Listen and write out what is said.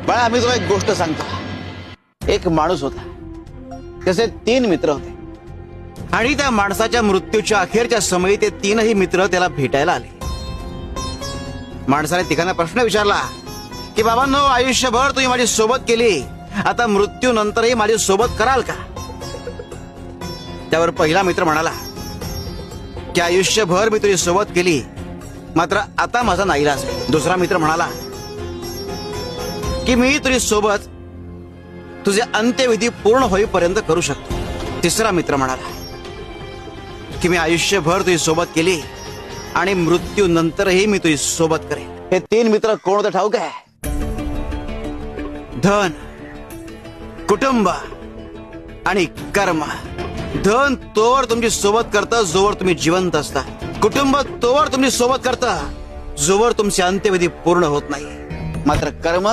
बाळा, मी तुला एक गोष्ट सांगतो. एक माणूस होता, त्याचे 3 मित्र होते आणि त्या माणसाच्या मृत्यूच्या अखेरच्या समयी ते 3ही मित्र त्याला भेटायला आले. माणसाने तिघांना प्रश्न विचारला की बाबांनो, आयुष्यभर तुम्ही माझी सोबत केली, आता मृत्यूनंतरही माझी सोबत कराल का? त्यावर पहिला मित्र म्हणाला की आयुष्यभर मी तुझी सोबत केली, मात्र आता माझा नाईलाज आहे. दुसरा मित्र म्हणाला की मी तुझी सोबत तुझे अंत्यविधी पूर्ण होईपर्यंत करू शकतो. तिसरा मित्र म्हणाला की मी आयुष्यभर तुझी सोबत केली आणि मृत्यूनंतरही मी तुझी सोबत करेन. हे 3 मित्र कोण होते ठाऊक आहे? धन, कुटुंब आणि कर्म. धन तोवर तुमची सोबत करतं जोवर तुम्ही जिवंत असता. कुटुंब तोवर तुमची सोबत करतं जोवर तुमचे अंत्यविधी पूर्ण होत नाही. मात्र कर्म